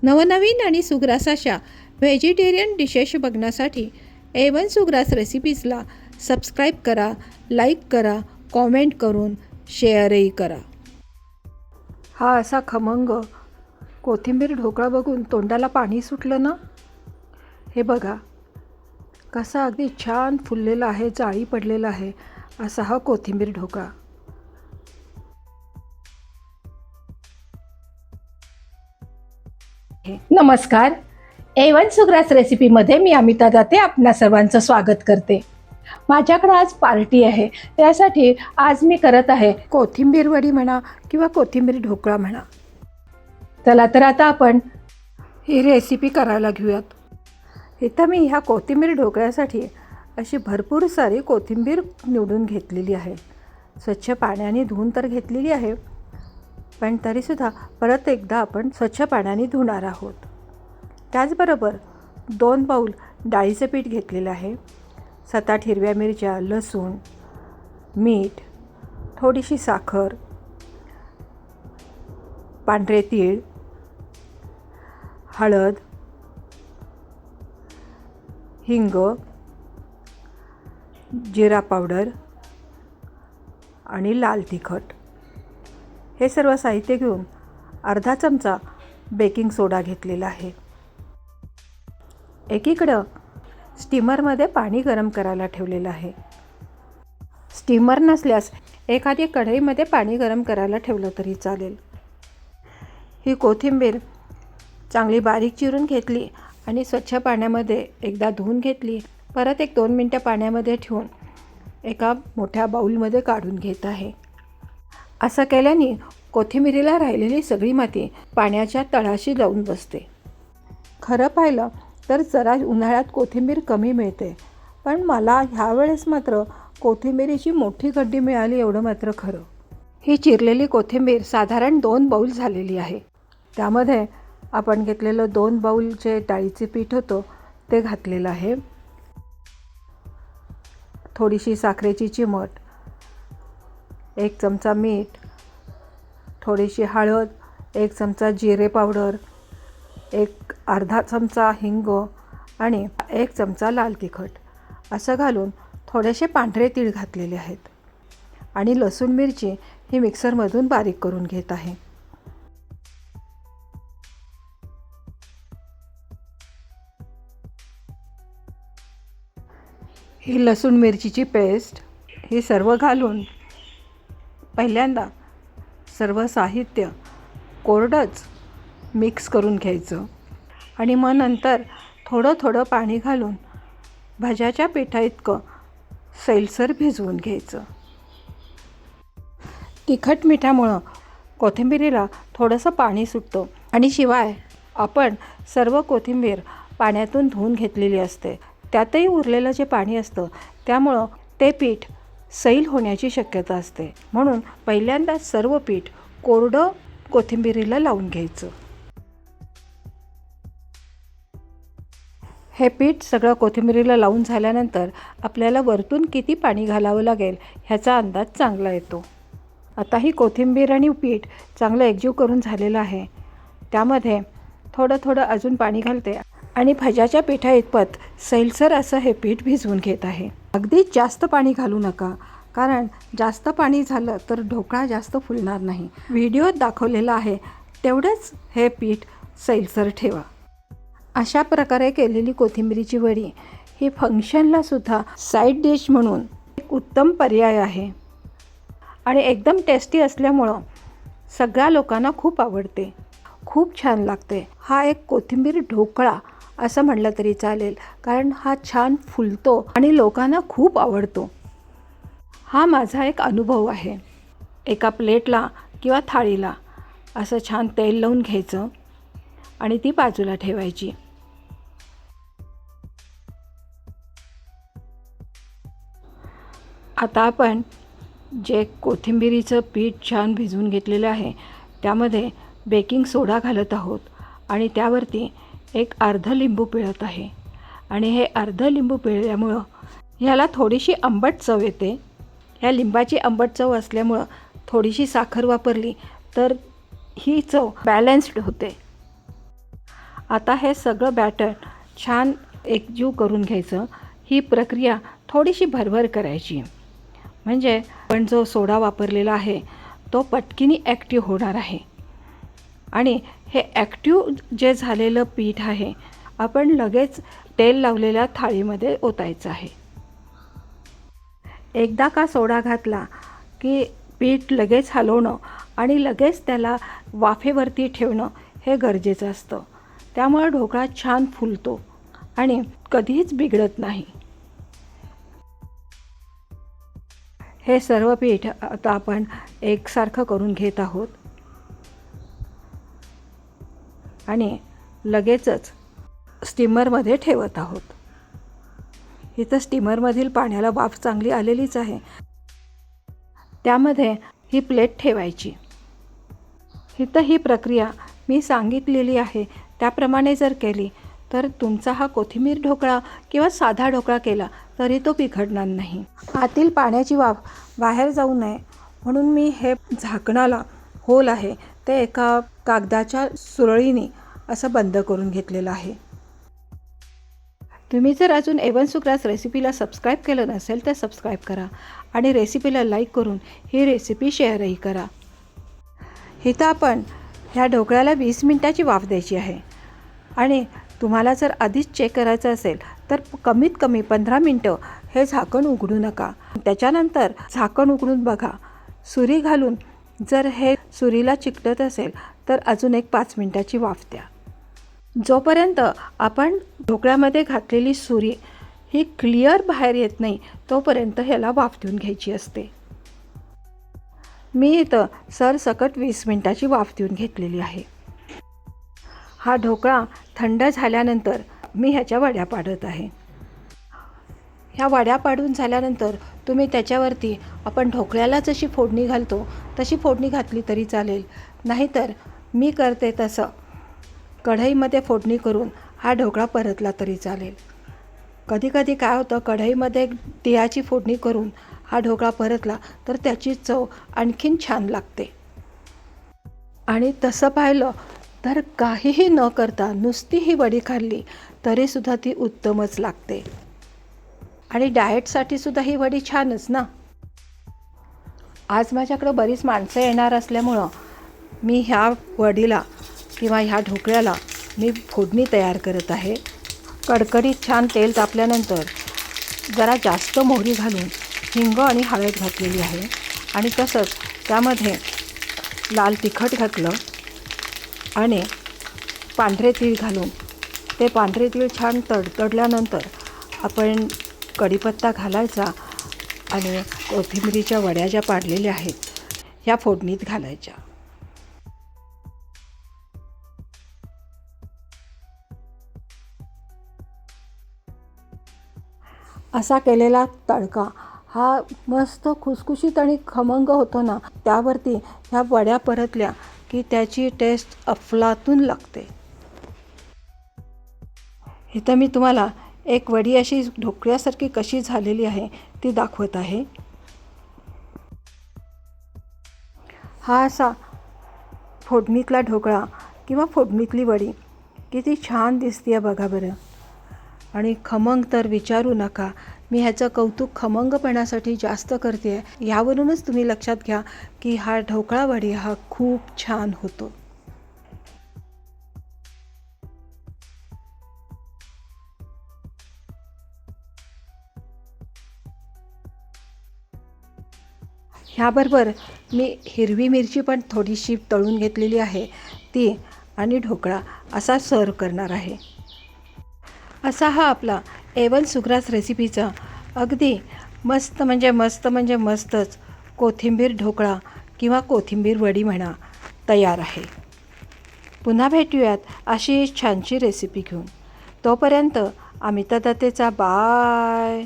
नवनवीन आणि सुग्रास अशा व्हेजिटेरियन डिशेस बघण्यासाठी A1 सुग्रास रेसिपीजला सबस्क्राईब करा, लाईक करा, कॉमेंट करून शेअरही करा. हा असा खमंग कोथिंबीर ढोकळा बघून तोंडाला पाणी सुटलं ना. हे बघा कसा अगदी छान फुललेला आहे, जाळी पडलेला आहे असा हा कोथिंबीर ढोकळा. नमस्कार. A1 सुग्रास रेसिपीमध्ये मी अमिता दाते आपणा सर्वांचं स्वागत करते. माझ्याकडे आज पार्टी आहे, त्यासाठी आज मी करत आहे कोथिंबीर वडी म्हणा किंवा कोथिंबीर ढोकळा म्हणा. चला तर आता आपण ही रेसिपी करायला घेऊयात. इथं मी ह्या कोथिंबीर ढोकळ्यासाठी अशी भरपूर सारी कोथिंबीर निवडून घेतलेली आहे. स्वच्छ पाण्याने धुवून तर घेतलेली आहे, पण तरीसुद्धा परत एकदा आपण स्वच्छ पाण्याने धुणार आहोत. त्याचबरोबर 2 बाऊल डाळीचं पीठ घेतलेलं आहे. 7-8 हिरव्या मिरच्या, लसूण, मीठ, थोडीशी साखर, पांढरे तीळ, हळद, हिंग, जिरा पावडर आणि लाल तिखट हे सर्व साहित्य घेऊन अर्धा चमचा बेकिंग सोडा घेतलेला आहे. एकीकडं स्टीमरमध्ये पाणी गरम करायला ठेवलेलं आहे. स्टीमर नसल्यास एखादी कढईमध्ये पाणी गरम करायला ठेवलं तरी चालेल. ही कोथिंबीर चांगली बारीक चिरून घेतली आणि स्वच्छ पाण्यामध्ये एकदा धुवून घेतली. परत 1-2 मिनटं पाण्यामध्ये ठेवून एका मोठ्या बाऊलमध्ये काढून घेत आहे. असं केल्याने कोथिंबीरीला राहिलेली सगळी माती पाण्याच्या तळाशी जाऊन बसते. खरं पाहिलं तर जरा उन्हाळ्यात कोथिंबीर कमी मिळते, पण मला ह्यावेळेस मात्र कोथिंबीरीची मोठी गड्डी मिळाली एवढं मात्र खरं. ही चिरलेली कोथिंबीर साधारण 2 बाऊल झालेली आहे. त्यामध्ये आपण घेतलेलं 2 बाऊल जे डाळीचे पीठ होतं ते घातलेलं आहे. थोडीशी साखरेची चिमट, 1 चमचा मीठ, थोडीशी हळद, 1 चमचा जिरे पावडर, अर्धा चमचा हिंग आणि 1 चमचा लाल तिखट असं घालून थोडेसे पांढरे तीळ घातलेले आहेत आणि लसूण मिरची ही मिक्सरमधून बारीक करून घेत आहे. ही लसूण मिरचीची पेस्ट ही सर्व घालून पहिल्यांदा सर्व साहित्य कोरडंच मिक्स करून घ्यायचं आणि मग नंतर थोडं थोडं पाणी घालून भाज्याच्या पिठा इतकं सैलसर भिजवून घ्यायचं. तिखट मिठामुळं कोथिंबीरीला थोडंसं पाणी सुटतं आणि शिवाय आपण सर्व कोथिंबीर पाण्यातून धुवून घेतलेली असते. त्यातही उरलेलं जे पाणी असतं त्यामुळं ते पीठ सैल होण्याची शक्यता असते. म्हणून पहिल्यांदा सर्व पीठ कोरडं कोथिंबीरीला लावून घ्यायचं. हे पीठ सगळं कोथिंबीरीला लावून झाल्यानंतर आपल्याला वरतून किती पाणी घालावं लागेल ह्याचा अंदाज चांगला येतो. आता ही कोथिंबीर आणि पीठ चांगलं एकजीव करून झालेलं आहे. त्यामध्ये थोडं थोडं अजून पाणी घालते आणि भाज्याच्या पिठा इतपत सैलसर असं हे पीठ भिजवून घेत आहे. अगदी जास्त पाणी घालू नका, कारण जास्त पाणी झालं तर ढोकळा जास्त फुलणार नाही. व्हिडिओत दाखवलेलं आहे तेवढंच हे पीठ सैलसर ठेवा. अशा प्रकारे केलेली कोथिंबीरीची वडी ही फंक्शनलासुद्धा साईड डिश म्हणून एक उत्तम पर्याय आहे आणि एकदम टेस्टी असल्यामुळं सगळ्या लोकांना खूप आवडते, खूप छान लागते. हा एक कोथिंबीर ढोकळा असं म्हटलं तरी चालेल, कारण हा छान फुलतो आणि लोकांना खूप आवडतो. हा माझा एक अनुभव आहे. एका प्लेटला किंवा थाळीला असं छान तेल लावून घ्यायचं आणि ती बाजूला ठेवायची. आता आपण जे कोथिंबीरीचं पीठ छान भिजवून घेतलेलं आहे त्यामध्ये बेकिंग सोडा घालत आहोत आणि त्यावरती एक अर्ध लिंबू पिळत आहे आणि हे अर्ध लिंबू पिळल्यामुळं ह्याला थोडीशी आंबट चव येते. ह्या लिंबाची आंबट चव असल्यामुळं थोडीशी साखर वापरली तर ही चव बॅलन्स्ड होते. आता हे सगळं बॅटर छान एकजीव करून घ्यायचं. ही प्रक्रिया थोडीशी भरभर करायची, म्हणजे आपण जो सोडा वापरलेला आहे तो पटकीनी ॲक्टिव्ह होणार आहे. आणि हे ॲक्टिव्ह जे झालेलं पीठ आहे आपण लगेच तेल लावलेल्या थाळीमध्ये ओतायचं आहे. एकदा का सोडा घातला की पीठ लगेच हलवणं आणि लगेच त्याला वाफेवरती ठेवणं हे गरजेचं असतं. त्यामुळे ढोकळा छान फुलतो आणि कधीच बिघडत नाही. हे सर्व पीठ आता आपण एकसारखं करून घेत आहोत आणि लगेचच स्टीमरमध्ये ठेवत आहोत. इथं स्टीमरमधील पाण्याला वाफ चांगली आलेलीच आहे. त्यामध्ये ही प्लेट ठेवायची. इथं ही प्रक्रिया मी सांगितलेली आहे त्याप्रमाणे जर केली तर तुमचा हा कोथिंबीर ढोकळा किंवा साधा ढोकळा केला तरी तो बिघडणार नाही. आतील पाण्याची वाफ बाहेर जाऊ नये म्हणून मी हे झाकणाला होल आहे ते एका कागदाच्या सुरळीने असं बंद करून घेतलेलं आहे. तुम्ही जर अजून A1 सुग्रास रेसिपीला सबस्क्राईब केलं नसेल तर सबस्क्राईब करा आणि रेसिपीला लाईक करून ही रेसिपी शेअरही करा. इथं आपण ह्या ढोकळ्याला 20 मिनिटाची वाफ द्यायची आहे आणि तुम्हाला जर आधीच चेक करायचं असेल तर कमीत कमी 15 मिनटं हे झाकण उघडू नका. त्याच्यानंतर झाकण उघडून बघा. सुरी घालून जर हे सुरीला चिकटत असेल तर अजून एक 5 मिनिटाची वाफ द्या. जोपर्यंत आपण ढोकळ्यामध्ये घातलेली सुरी ही क्लिअर बाहेर येत नाही तोपर्यंत ह्याला वाफ देऊन घ्यायची असते. मी इथं सरसकट 20 मिनिटाची वाफ देऊन घेतलेली आहे. हा ढोकळा थंड झाल्यानंतर मी ह्याच्या वड्या पाडत आहे. ह्या वड्या पाडून झाल्यानंतर तुम्ही त्याच्यावरती आपण ढोकळ्याला जशी फोडणी घालतो तशी फोडणी घातली तरी चालेल. नाहीतर मी करते तसं कढईमध्ये फोडणी करून हा ढोकळा परतला तरी चालेल. कधीकधी काय होतं, कढईमध्ये तिळाची फोडणी करून हा ढोकळा परतला तर त्याची चव आणखीन छान लागते. आणि तसं पाहिलं तर काहीही न करता नुसती ही वडी खाल्ली तरीसुद्धा ती उत्तमच लागते. आणि डाएटसाठी सुद्धा ही वडी छानच ना. आज माझ्याकडं बरीच माणसं येणार असल्यामुळं मी ह्या वडीला किंवा ह्या ढोकळ्याला मी फोडणी तयार करत आहे. कडकडीत छान तेल तापल्यानंतर जरा जास्त मोहरी घालून हिंग आणि हळद घातलेली आहे आणि तसंच त्यामध्ये लाल तिखट घातलं आणि पांढरे तीळ घालून ते पांढरे तीळ छान तडतडल्यानंतर आपण कढीपत्ता घालायचा आणि कोथिंबीरीच्या वड्या ज्या पाडलेल्या आहेत ह्या फोडणीत घालायच्या. असा केलेला तडका हा मस्त खुसखुशीत आणि खमंग होतो ना. त्यावरती ह्या वड्या परतल्या की त्याची टेस्ट अफलातून लागते. इथं मी तुम्हाला एक वडी अशी ढोकळ्यासारखी कशी झालेली आहे ती दाखवत आहे. हा असा फोडणीतला ढोकळा किंवा फोडणीतली वडी किती छान दिसते बघा बरं. आणि खमंग तर विचारू नका. मी ह्याचं कौतुक खमंगपणासाठी जास्त करते आहे. यावरूनच तुम्ही लक्षात घ्या की हा ढोकळा वडी हा खूप छान होतो. ह्याबरोबर मी हिरवी मिरची पण थोडीशी तळून घेतलेली आहे ती आणि ढोकळा असा सर्व करणार आहे. असा हा आपला A1 सुग्रास रेसिपीचा अगदी मस्त म्हणजे मस्तच कोथिंबीर ढोकळा किंवा कोथिंबीर वडी म्हणा तयार आहे. पुन्हा भेटूयात अशी छानशी रेसिपी घेऊन. तोपर्यंत अमिता दत्तेचा बाय.